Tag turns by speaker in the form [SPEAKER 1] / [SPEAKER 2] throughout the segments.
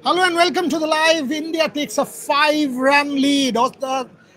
[SPEAKER 1] Hello and welcome to the live. India takes a 5-run lead.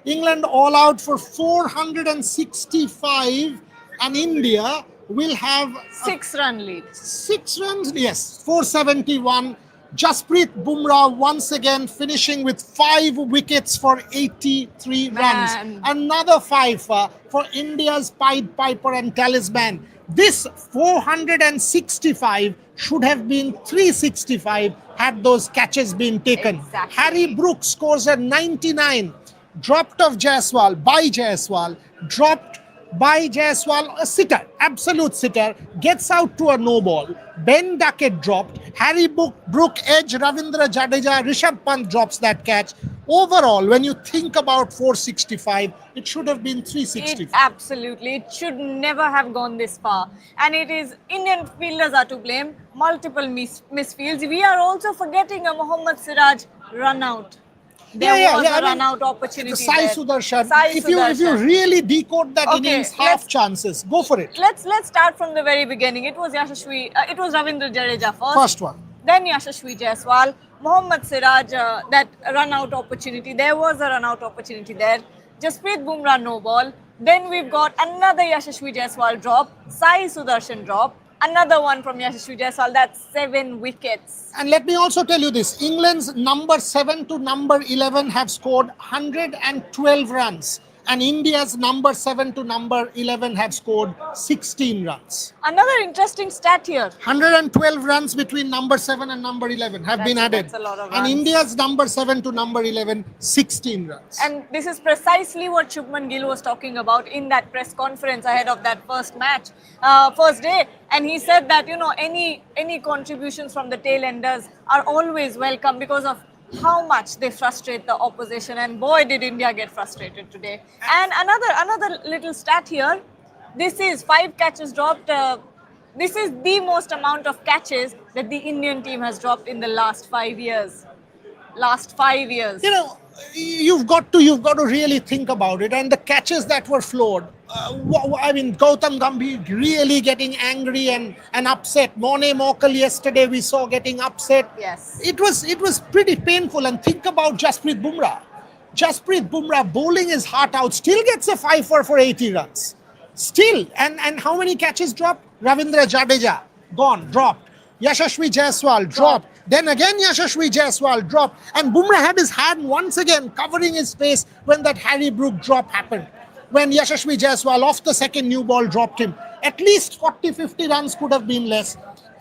[SPEAKER 1] England all out for 465, and India will have a
[SPEAKER 2] 6 run lead.
[SPEAKER 1] 6 runs. Yes, 471. Jasprit Bumrah once again finishing with 5 wickets for 83 runs.
[SPEAKER 2] Man.
[SPEAKER 1] Another five for India's Pied Piper and talisman. This 465 should have been 365 had those catches been taken.
[SPEAKER 2] Exactly.
[SPEAKER 1] Harry Brooks scores a 99, dropped off Jaiswal by Jaiswal, dropped by Jaiswal, a sitter, absolute sitter, gets out to a no ball. Ben Duckett dropped. Harry Brook edge Ravindra Jadeja. Rishabh Pant drops that catch. Overall, when you think about 465, it should have been 365.
[SPEAKER 2] Absolutely. It should never have gone this far. And it is Indian fielders are to blame. Multiple misfields. We are also forgetting a Mohammad Siraj run out. There was a run out opportunity.
[SPEAKER 1] Sai
[SPEAKER 2] there.
[SPEAKER 1] Sudarshan.
[SPEAKER 2] Sai
[SPEAKER 1] If you
[SPEAKER 2] Sudarshan.
[SPEAKER 1] really decode that
[SPEAKER 2] Okay,
[SPEAKER 1] innings, half chances. Go for it.
[SPEAKER 2] Let's start from the very beginning. It was it was Ravindra Jadeja first.
[SPEAKER 1] First one.
[SPEAKER 2] Then Yashasvi Jaiswal, Mohammad Siraj, that run out opportunity. There was a run out opportunity there. Jasprit Bumrah no ball. Then we've got another Yashasvi Jaiswal drop, Sai Sudarshan drop, another one from Yashasvi Jaiswal. That's 7 wickets.
[SPEAKER 1] And let me also tell you this, England's number 7 to number 11 have scored 112 runs. And India's number 7 to number 11 have scored 16 runs.
[SPEAKER 2] Another interesting stat here.
[SPEAKER 1] 112 runs between number 7 and number 11 have been added.
[SPEAKER 2] That's a lot of
[SPEAKER 1] and
[SPEAKER 2] runs.
[SPEAKER 1] India's number 7 to number 11, 16 runs.
[SPEAKER 2] And this is precisely what Shubman Gill was talking about in that press conference ahead of that first match, first day. And he said that, any contributions from the tail enders are always welcome because of how much they frustrate the opposition. And boy, did India get frustrated today. And another little stat here. This is 5 catches dropped. This is the most amount of catches that the Indian team has dropped in the last 5 years. Last 5 years.
[SPEAKER 1] You've got to really think about it. And the catches that were floored. Gautam Gambhir really getting angry and upset. Morne Morkel yesterday we saw getting upset.
[SPEAKER 2] Yes.
[SPEAKER 1] It was pretty painful. And think about Jasprit Bumrah. Jasprit Bumrah bowling his heart out, still gets a 5 for 80 runs. Still. And how many catches dropped? Ravindra Jadeja, gone, dropped. Yashasvi Jaiswal, dropped. Then again Yashasvi Jaiswal dropped. And Bumrah had his hand once again covering his face when that Harry Brook drop happened. When Yashasvi Jaiswal off the second new ball dropped him. At least 40-50 runs could have been less.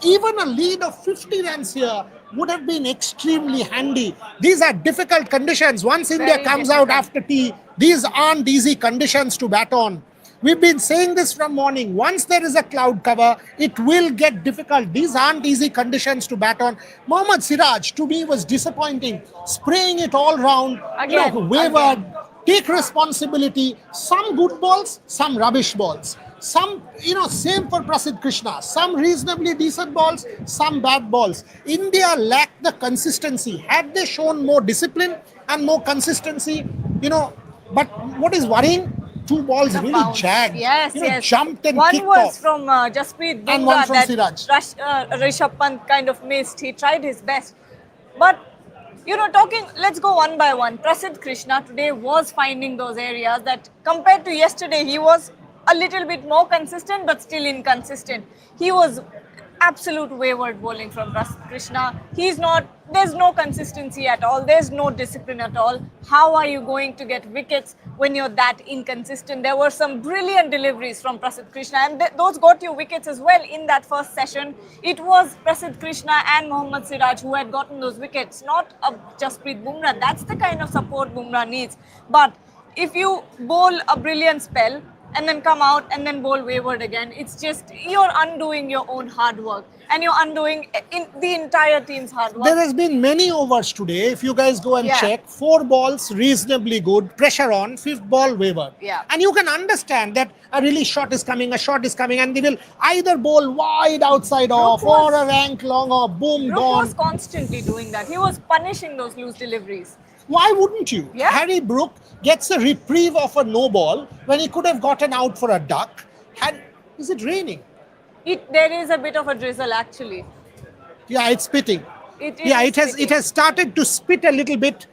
[SPEAKER 1] Even a lead of 50 runs here would have been extremely handy. These are difficult conditions. Once India comes out after tea, these aren't easy conditions to bat on. We've been saying this from morning. Once there is a cloud cover, it will get difficult. These aren't easy conditions to bat on. Mohammad Siraj, to me, was disappointing. Spraying it all round, wavered. Take responsibility. Some good balls, some rubbish balls. Some, same for Prasidh Krishna. Some reasonably decent balls, some bad balls. India lacked the consistency. Had they shown more discipline and more consistency, but what is worrying? 2 balls really
[SPEAKER 2] bounce.
[SPEAKER 1] Jagged.
[SPEAKER 2] Yes.
[SPEAKER 1] Jumped and
[SPEAKER 2] one
[SPEAKER 1] kicked
[SPEAKER 2] was
[SPEAKER 1] off.
[SPEAKER 2] from Jasprit Bumrah
[SPEAKER 1] And one from
[SPEAKER 2] that
[SPEAKER 1] Siraj.
[SPEAKER 2] Rishabh Pant kind of missed. He tried his best. But, let's go one by one. Prasidh Krishna today was finding those areas that compared to yesterday, he was a little bit more consistent but still inconsistent. He was absolute wayward bowling from Prasidh Krishna. There's no consistency at all. There's no discipline at all. How are you going to get wickets when you're that inconsistent? There were some brilliant deliveries from Prasidh Krishna and those got you wickets as well in that first session. It was Prasidh Krishna and Mohammad Siraj who had gotten those wickets, not Jasprit Bumrah. That's the kind of support Bumrah needs. But if you bowl a brilliant spell, and then come out and then bowl wayward again, it's just you're undoing your own hard work and you're undoing the entire team's hard work.
[SPEAKER 1] There has been many overs today. If you guys go and check, 4 balls reasonably good, pressure on, 5th ball wavered.
[SPEAKER 2] Yeah.
[SPEAKER 1] And you can understand that a release shot is coming, and they will either bowl wide outside off or a rank long or boom,
[SPEAKER 2] Brook
[SPEAKER 1] gone.
[SPEAKER 2] was constantly doing that. He was punishing those loose deliveries.
[SPEAKER 1] Why wouldn't you?
[SPEAKER 2] Yeah.
[SPEAKER 1] Harry Brook gets a reprieve of a no ball when he could have gotten out for a duck. Is it raining?
[SPEAKER 2] There is a bit of a drizzle actually.
[SPEAKER 1] Yeah, it's spitting. Yeah,
[SPEAKER 2] is
[SPEAKER 1] it
[SPEAKER 2] spitting.
[SPEAKER 1] has started to spit a little bit.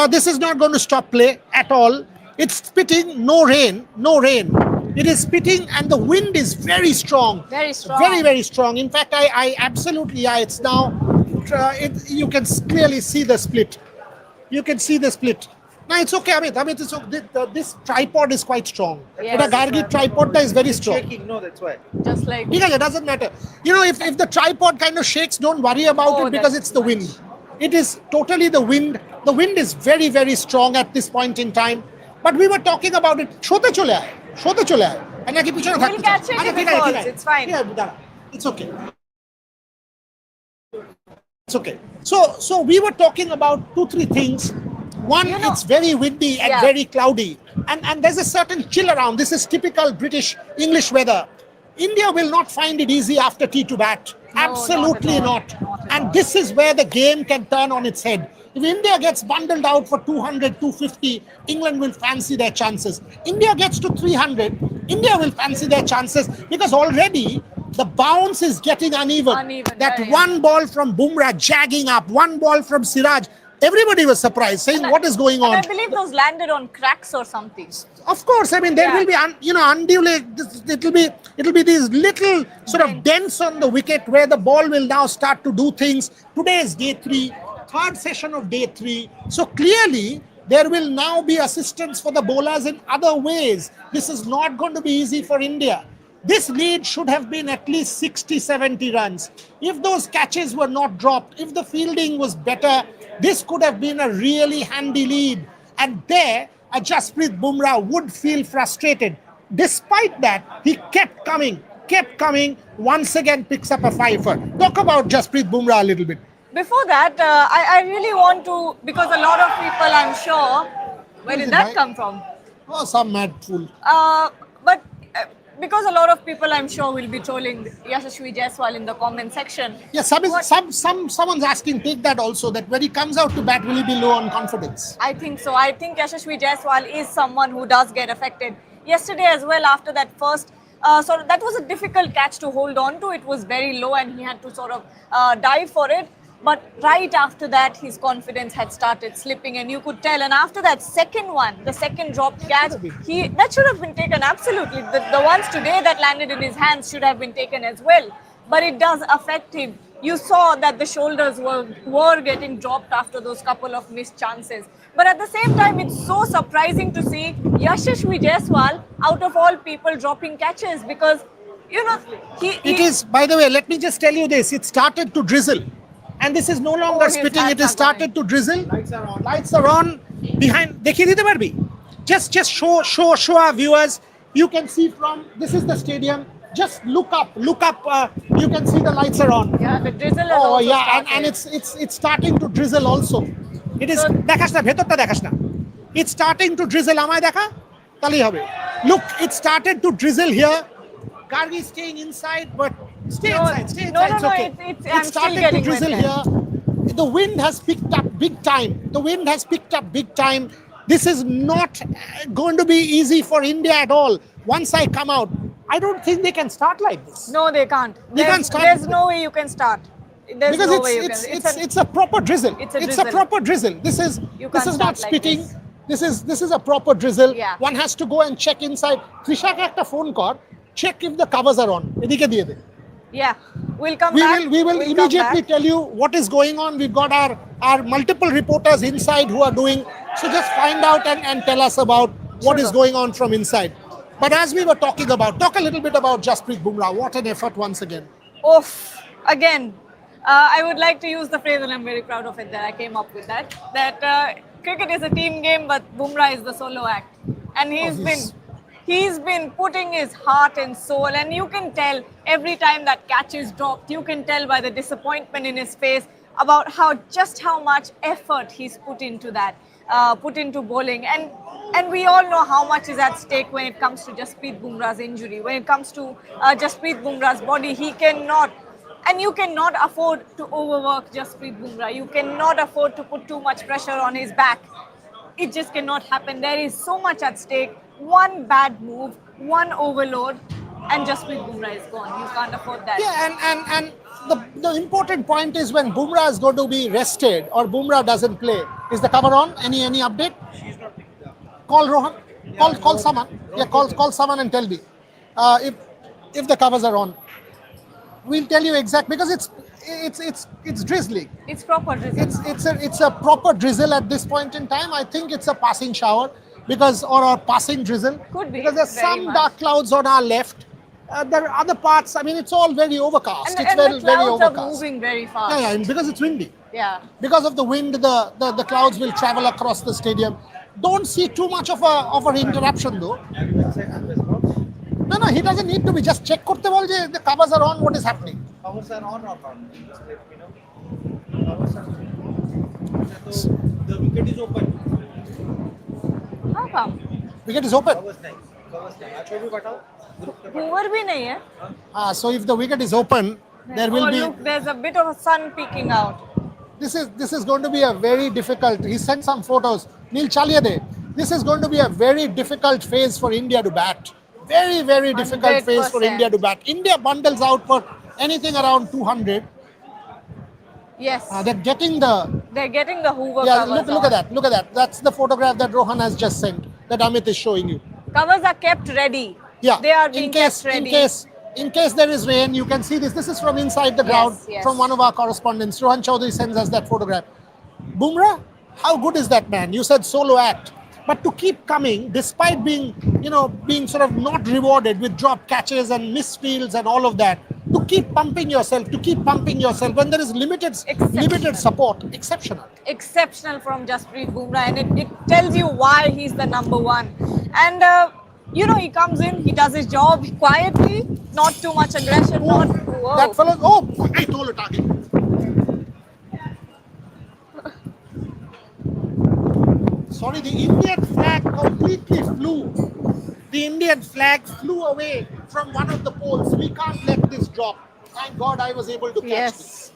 [SPEAKER 1] This is not going to stop play at all. It's spitting, no rain, no rain. It is spitting, and the wind is very strong,
[SPEAKER 2] Very
[SPEAKER 1] very
[SPEAKER 2] strong.
[SPEAKER 1] very strong. In fact, I absolutely, yeah. It's now. You can clearly see the split. You can see the split. No, it's okay, Amit. Amit, it's okay. This tripod is quite strong.
[SPEAKER 2] Yes.
[SPEAKER 1] But a Gargi tripod is very strong.
[SPEAKER 3] Shaking, no, that's why.
[SPEAKER 2] Just like
[SPEAKER 1] It doesn't matter. If the tripod kind of shakes, don't worry about
[SPEAKER 2] Oh,
[SPEAKER 1] it because
[SPEAKER 2] that's
[SPEAKER 1] it's the wind. It is totally the wind. The wind is very, very strong at this point in time. But we were talking about it. Shote chole aaye. Shote chole aaye. And নাকি পিছনে
[SPEAKER 2] We'll
[SPEAKER 1] থাকতে
[SPEAKER 2] catch
[SPEAKER 1] চাও?
[SPEAKER 2] it
[SPEAKER 1] আচ্ছা,
[SPEAKER 2] if
[SPEAKER 1] ঠিক
[SPEAKER 2] it
[SPEAKER 1] আছে, ঠিক
[SPEAKER 2] falls.
[SPEAKER 1] আছে।
[SPEAKER 2] It's fine.
[SPEAKER 1] ঠিক আছে, দাঁড়া। It's okay. It's okay. So we were talking about 2-3 things. One, it's very windy and
[SPEAKER 2] Yeah.
[SPEAKER 1] very cloudy, and there's a certain chill around. This is typical British English weather. India will not find it easy after T to bat. Absolutely
[SPEAKER 2] not at all.
[SPEAKER 1] not.
[SPEAKER 2] Not at
[SPEAKER 1] And
[SPEAKER 2] all.
[SPEAKER 1] this is where the game can turn on its head. If India gets bundled out for 200, 250, England will fancy their chances. India gets to 300, India will fancy their chances because already the bounce is getting uneven.
[SPEAKER 2] Uneven,
[SPEAKER 1] That
[SPEAKER 2] very
[SPEAKER 1] one ball from Bumrah jagging up, one ball from Siraj, everybody was surprised, saying, "What is going on?"
[SPEAKER 2] And I believe those landed on cracks or something.
[SPEAKER 1] Of course, I mean there
[SPEAKER 2] Yeah.
[SPEAKER 1] will be undulated. It'll be these little sort of dents on the wicket where the ball will now start to do things. Today is day 3, third session of day 3. So clearly there will now be assistance for the bowlers in other ways. This is not going to be easy for India. This lead should have been at least 60, 70 runs. If those catches were not dropped, if the fielding was better, this could have been a really handy lead. And there, a Jasprit Bumrah would feel frustrated. Despite that, he kept coming, once again picks up a fifer. Talk about Jasprit Bumrah a little bit.
[SPEAKER 2] Before that, I really want to, because a lot of people, I'm sure, where
[SPEAKER 1] Is
[SPEAKER 2] did
[SPEAKER 1] it
[SPEAKER 2] that
[SPEAKER 1] right?
[SPEAKER 2] come from?
[SPEAKER 1] Oh, some mad fool.
[SPEAKER 2] But because a lot of people, I'm sure, will be trolling Yashasvi Jaiswal in the comment section.
[SPEAKER 1] Yeah, someone's asking, take that also, that when he comes out to bat, will he be low on confidence?
[SPEAKER 2] I think so. I think Yashasvi Jaiswal is someone who does get affected. Yesterday as well, after that first, that was a difficult catch to hold on to. It was very low and he had to sort of dive for it. But right after that, his confidence had started slipping and you could tell. And after that second one, the second dropped catch, that should have been taken, absolutely. The ones today that landed in his hands should have been taken as well. But it does affect him. You saw that the shoulders were getting dropped after those couple of missed chances. But at the same time, it's so surprising to see Yashasvi Jaiswal, out of all people, dropping catches because,
[SPEAKER 1] It is, by the way, let me just tell you this, it started to drizzle. And this is no longer
[SPEAKER 2] his
[SPEAKER 1] spitting,
[SPEAKER 2] hands
[SPEAKER 1] it has
[SPEAKER 2] are
[SPEAKER 1] started to drizzle. Lights are on. Behind, দেখিয়ে দিতে পারবি? Just show our viewers. You can see from, this is the stadium. Just look up. You can see the lights are on.
[SPEAKER 2] Yeah, the drizzle has
[SPEAKER 1] Oh
[SPEAKER 2] also
[SPEAKER 1] yeah,
[SPEAKER 2] started.
[SPEAKER 1] and it's starting to drizzle also. It is, দেখাস না, ভেতরটা দেখাস না. It's starting to drizzle. আমায় দেখা? তাহলেই হবে. Look, it started to drizzle here. Gargi is staying inside, but stay inside.
[SPEAKER 2] No,
[SPEAKER 1] It's okay.
[SPEAKER 2] I'm
[SPEAKER 1] It
[SPEAKER 2] still
[SPEAKER 1] started to
[SPEAKER 2] getting
[SPEAKER 1] drizzle
[SPEAKER 2] wet
[SPEAKER 1] here. The wind has picked up big time. This is not going to be easy for India at all. Once I come out, I don't think they can start like this.
[SPEAKER 2] No, they can't.
[SPEAKER 1] Can't start
[SPEAKER 2] There's
[SPEAKER 1] with
[SPEAKER 2] no way you can start. There's
[SPEAKER 1] Because
[SPEAKER 2] no way you can.
[SPEAKER 1] it's a proper drizzle.
[SPEAKER 2] It's a
[SPEAKER 1] a
[SPEAKER 2] drizzle.
[SPEAKER 1] proper drizzle. This is
[SPEAKER 2] You can't
[SPEAKER 1] not
[SPEAKER 2] start like
[SPEAKER 1] spitting.
[SPEAKER 2] this.
[SPEAKER 1] This is a proper drizzle.
[SPEAKER 2] Yeah.
[SPEAKER 1] One has to go and check inside. Trishake একটা phone কর, check if the covers are on. এদিকে দিয়ে দে.
[SPEAKER 2] Yeah, we'll come
[SPEAKER 1] We
[SPEAKER 2] back.
[SPEAKER 1] will
[SPEAKER 2] We'll come
[SPEAKER 1] immediately
[SPEAKER 2] back.
[SPEAKER 1] tell you what is going on. We've got our multiple reporters inside who are doing. So just find out and tell us about what is going on from inside. But as we were talking about, talk a little bit about Jasprit Bumrah. What an effort once again.
[SPEAKER 2] Oof, again, I would like to use the phrase, and I'm very proud of it that I came up with that. That cricket is a team game, but Bumrah is the solo act, and he's been putting his heart and soul, and you can tell every time that catch is dropped, you can tell by the disappointment in his face about how much effort he's put into that, put into bowling, and we all know how much is at stake when it comes to Jasprit Bumrah's injury, when it comes to Jasprit Bumrah's body. He cannot, and you cannot afford to overwork Jasprit Bumrah. You cannot afford to put too much pressure on his back. It just cannot happen. There is so much at stake. One bad move, one overload, and Jasprit Bumrah is gone. You can't afford that.
[SPEAKER 1] Yeah, and the important point is when Bumrah is going to be rested or Bumrah doesn't play, is the cover on? Any update? Call Rohan. Call someone. Yeah, call someone and tell me if the covers are on. We'll tell you exact because it's drizzling.
[SPEAKER 2] It's proper drizzle now.
[SPEAKER 1] It's a proper drizzle at this point in time. I think it's a passing shower because or a passing drizzle.
[SPEAKER 2] Could be,
[SPEAKER 1] because there's
[SPEAKER 2] very
[SPEAKER 1] some
[SPEAKER 2] much.
[SPEAKER 1] dark clouds on our left. There are other parts. I mean, it's all very overcast.
[SPEAKER 2] And
[SPEAKER 1] It's very
[SPEAKER 2] the clouds are
[SPEAKER 1] overcast.
[SPEAKER 2] moving very fast.
[SPEAKER 1] Yeah, and because it's windy.
[SPEAKER 2] Yeah.
[SPEAKER 1] Because of the wind, the clouds will travel across the stadium. Don't see too much of an interruption though. No, he doesn't need to be. Just check korte bol je the covers are on. What is happening?
[SPEAKER 3] Covers are on or not? Just let me know. Covers are on. So the wicket is open.
[SPEAKER 2] How come?
[SPEAKER 1] Wicket is open.
[SPEAKER 3] Covers नहीं. Covers नहीं. आप भी बताओ. Group पे बताओ.
[SPEAKER 2] Hoover भी नहीं है.
[SPEAKER 1] So if the wicket is open, there will
[SPEAKER 2] Oh,
[SPEAKER 1] be.
[SPEAKER 2] look, there's a bit of a sun peeking out.
[SPEAKER 1] This is going to be a very difficult. He sent some photos. Neil Chaliade. This is going to be a very difficult phase for India to bat. Very difficult phase for
[SPEAKER 2] 100%.
[SPEAKER 1] India to bat. India bundles out for anything around 200.
[SPEAKER 2] Yes.
[SPEAKER 1] They're getting the.
[SPEAKER 2] They're getting the Hoover
[SPEAKER 1] Yeah,
[SPEAKER 2] covers
[SPEAKER 1] look at that. Look at that. That's the photograph that Rohan has just sent. That Amit is showing you.
[SPEAKER 2] Covers are kept ready.
[SPEAKER 1] Yeah.
[SPEAKER 2] They are being kept ready.
[SPEAKER 1] In case there is rain, you can see this. This is from inside the ground
[SPEAKER 2] Yes.
[SPEAKER 1] from one of our correspondents. Rohan Chaudhary sends us that photograph. Bumrah, how good is that man? You said solo act. But to keep coming, despite being sort of not rewarded with drop catches and misfields and all of that, to keep pumping yourself when there is limited support, exceptional.
[SPEAKER 2] Exceptional from Jasprit Bumrah, and it tells you why he's the number one. And he comes in, he does his job quietly, not too much aggression, not. Whoa.
[SPEAKER 1] That fellow, I told a target. Sorry, the Indian flag completely flew. The Indian flag flew away from one of the poles. We can't let this drop. Thank God I was able to catch this.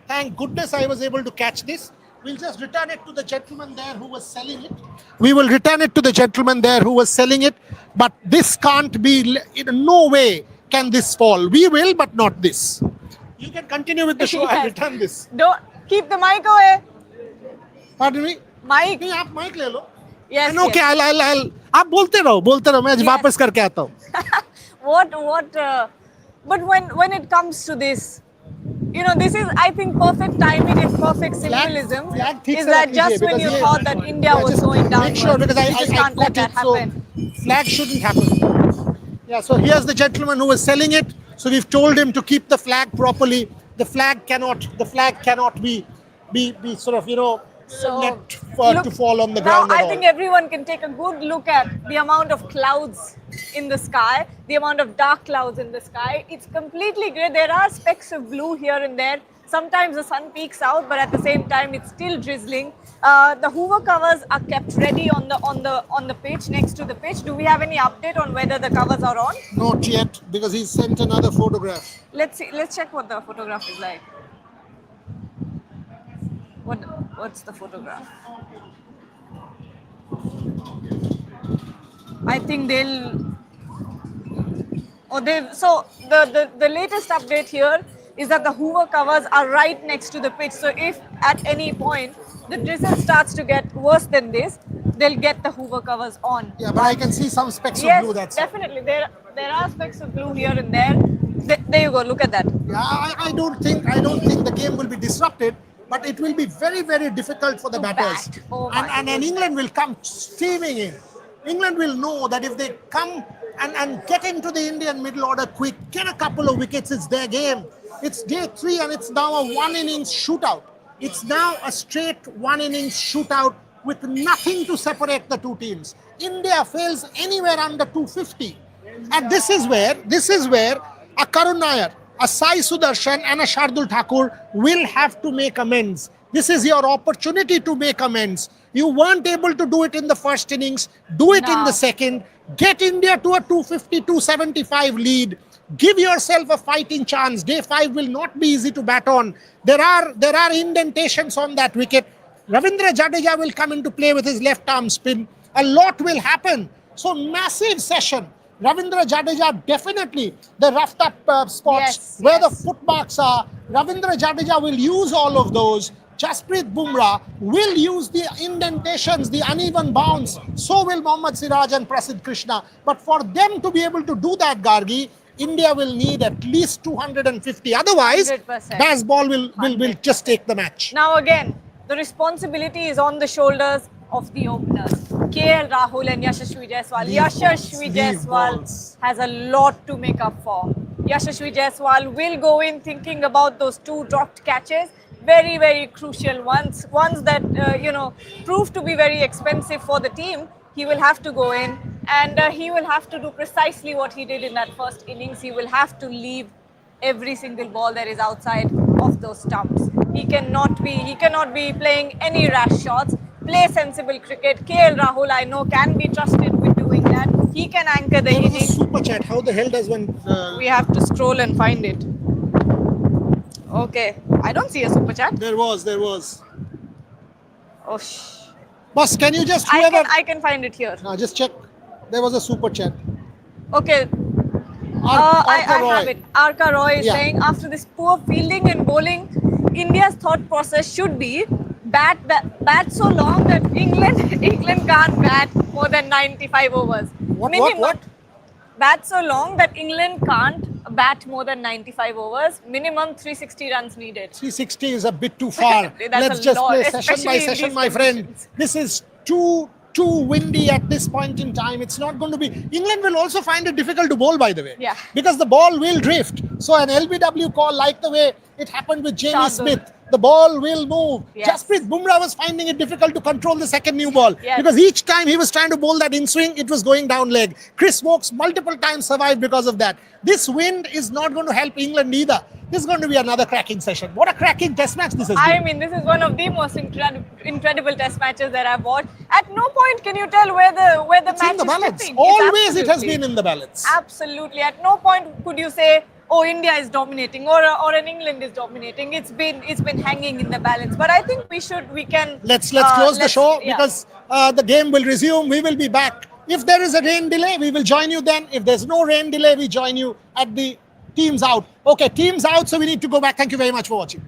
[SPEAKER 1] Thank goodness I was able to catch this. We'll just return it to the gentleman there who was selling it. We will return it to the gentleman there who was selling it. But this can't be, in no way can this fall. We will, but not this. You can continue with the show. I'll return this.
[SPEAKER 2] Don't keep the mic away.
[SPEAKER 1] Pardon me?
[SPEAKER 2] Mic.
[SPEAKER 1] नहीं आप mic ले लो.
[SPEAKER 2] Yes.
[SPEAKER 1] And okay, I'll आप बोलते रहो मैं आज वापस करके आता हूँ.
[SPEAKER 2] But when it comes to this, this is, I think, perfect timing and perfect symbolism.
[SPEAKER 1] Flag ठीक
[SPEAKER 2] Is
[SPEAKER 1] से
[SPEAKER 2] that
[SPEAKER 1] रख
[SPEAKER 2] just
[SPEAKER 1] लीजिए,
[SPEAKER 2] when you
[SPEAKER 1] because
[SPEAKER 2] thought that India was
[SPEAKER 1] just
[SPEAKER 2] going down?
[SPEAKER 1] Make sure because I
[SPEAKER 2] just can't let
[SPEAKER 1] caught
[SPEAKER 2] that
[SPEAKER 1] it, so
[SPEAKER 2] happen.
[SPEAKER 1] flag shouldn't happen. Yeah, so here's the gentleman who was selling it. So we've told him to keep the flag properly. The flag cannot be sort of
[SPEAKER 2] So,
[SPEAKER 1] let
[SPEAKER 2] look,
[SPEAKER 1] to fall on the
[SPEAKER 2] now
[SPEAKER 1] ground.
[SPEAKER 2] I
[SPEAKER 1] at
[SPEAKER 2] think
[SPEAKER 1] all.
[SPEAKER 2] everyone can take a good look at the amount of clouds in the sky, the amount of dark clouds in the sky. It's completely grey. There are specks of blue here and there. Sometimes the sun peeks out, but at the same time, it's still drizzling. The Hoover covers are kept ready on the pitch, next to the pitch. Do we have any update on whether the covers are on?
[SPEAKER 1] Not yet, because he sent another photograph.
[SPEAKER 2] Let's see. Let's check what the photograph is like. What's the photograph? I think so the latest update here is that the Hoover covers are right next to the pitch. So if at any point the drizzle starts to get worse than this, they'll get the Hoover covers on.
[SPEAKER 1] Yeah, but I can see some specks
[SPEAKER 2] Yes,
[SPEAKER 1] of blue. That's
[SPEAKER 2] definitely. There are specks of blue here and there. There you go. Look at that.
[SPEAKER 1] Yeah, I don't think the game will be disrupted, but it will be very difficult for the
[SPEAKER 2] To
[SPEAKER 1] batters.
[SPEAKER 2] bat. Oh my
[SPEAKER 1] and England will come steaming in. England will know that if they come and get into the Indian middle order quick, get a couple of wickets, it's their game. It's day 3 and it's now a one innings shootout. It's now a straight one innings shootout with nothing to separate the two teams. India fails anywhere under 250. And this is where a Karun Nair, a Sai Sudarshan and a Shardul Thakur will have to make amends. This is your opportunity to make amends. You weren't able to do it in the first innings. Do it in the second. Get India to a 250, 275 lead. Give yourself a fighting chance. Day 5 will not be easy to bat on. There are indentations on that wicket. Ravindra Jadeja will come into play with his left arm spin. A lot will happen. So massive session. Ravindra Jadeja definitely the roughed up spots
[SPEAKER 2] Yes,
[SPEAKER 1] where the
[SPEAKER 2] yes.
[SPEAKER 1] footmarks are. Ravindra Jadeja will use all of those. Jasprit Bumrah will use the indentations, the uneven bounce. So will Mohammad Siraj and Prasidh Krishna. But for them to be able to do that, Gargi, India will need at least 250. Otherwise,
[SPEAKER 2] 100%.
[SPEAKER 1] Baz Ball will just
[SPEAKER 2] 100%.
[SPEAKER 1] take the match.
[SPEAKER 2] Now again, the responsibility is on the shoulders of the openers, KL Rahul and Yashasvi Jaiswal.
[SPEAKER 1] Leave
[SPEAKER 2] Yashasvi
[SPEAKER 1] balls, leave
[SPEAKER 2] Jaiswal
[SPEAKER 1] balls.
[SPEAKER 2] has a lot to make up for. Yashasvi Jaiswal will go in thinking about those 2 dropped catches, very, very crucial ones that prove to be very expensive for the team. He will have to go in, and he will have to do precisely what he did in that first innings. He will have to leave every single ball that is outside of those stumps. He cannot be playing any rash shots. Play sensible cricket. KL Rahul, I know, can be trusted with doing that. He can anchor the
[SPEAKER 1] There was a
[SPEAKER 2] innings.
[SPEAKER 1] super chat. How the hell does one?
[SPEAKER 2] We have to scroll and find it. Okay, I don't see a super chat.
[SPEAKER 1] There was.
[SPEAKER 2] Oh,
[SPEAKER 1] Boss, can you just whoever?
[SPEAKER 2] I can find it here.
[SPEAKER 1] Just check. There was a super chat.
[SPEAKER 2] Okay, I have it. Arka Roy is saying, after this poor fielding and bowling, India's thought process should be bat so long that England can't bat more than 95 overs.
[SPEAKER 1] What?
[SPEAKER 2] Bat so long that England can't bat more than 95 overs. Minimum 360 runs needed.
[SPEAKER 1] 360 is a bit too far.
[SPEAKER 2] That's
[SPEAKER 1] Let's
[SPEAKER 2] a
[SPEAKER 1] just
[SPEAKER 2] lot,
[SPEAKER 1] play session by
[SPEAKER 2] especially in
[SPEAKER 1] session,
[SPEAKER 2] these
[SPEAKER 1] my friend.
[SPEAKER 2] conditions.
[SPEAKER 1] This is too windy at this point in time. It's not going to be. England will also find it difficult to bowl, by the way.
[SPEAKER 2] Yeah.
[SPEAKER 1] Because the ball will drift. So an LBW call, like the way it happened with Jamie
[SPEAKER 2] Shardul.
[SPEAKER 1] Smith, the ball will move.
[SPEAKER 2] Yes.
[SPEAKER 1] Jasprit Bumrah was finding it difficult to control the second new ball.
[SPEAKER 2] Yes.
[SPEAKER 1] Because each time he was trying to bowl that in swing, it was going down leg. Chris Wokes multiple times survived because of that. This wind is not going to help England either. This is going to be another cracking session. What a cracking test match this has been.
[SPEAKER 2] I mean, this is one of the most incredible test matches that I've watched. At no point can you tell where the
[SPEAKER 1] It's
[SPEAKER 2] match
[SPEAKER 1] in the
[SPEAKER 2] is
[SPEAKER 1] balance.
[SPEAKER 2] tipping.
[SPEAKER 1] Always it has
[SPEAKER 2] Absolutely.
[SPEAKER 1] been in the balance.
[SPEAKER 2] Absolutely. At no point could you say, oh, India is dominating or an England is dominating. It's been hanging in the balance. But I think we can
[SPEAKER 1] Let's close the show
[SPEAKER 2] yeah.
[SPEAKER 1] because the game will resume. We will be back. If there is a rain delay, we will join you then. If there's no rain delay, we join you at the teams out. Okay, teams out, so we need to go back. Thank you very much for watching.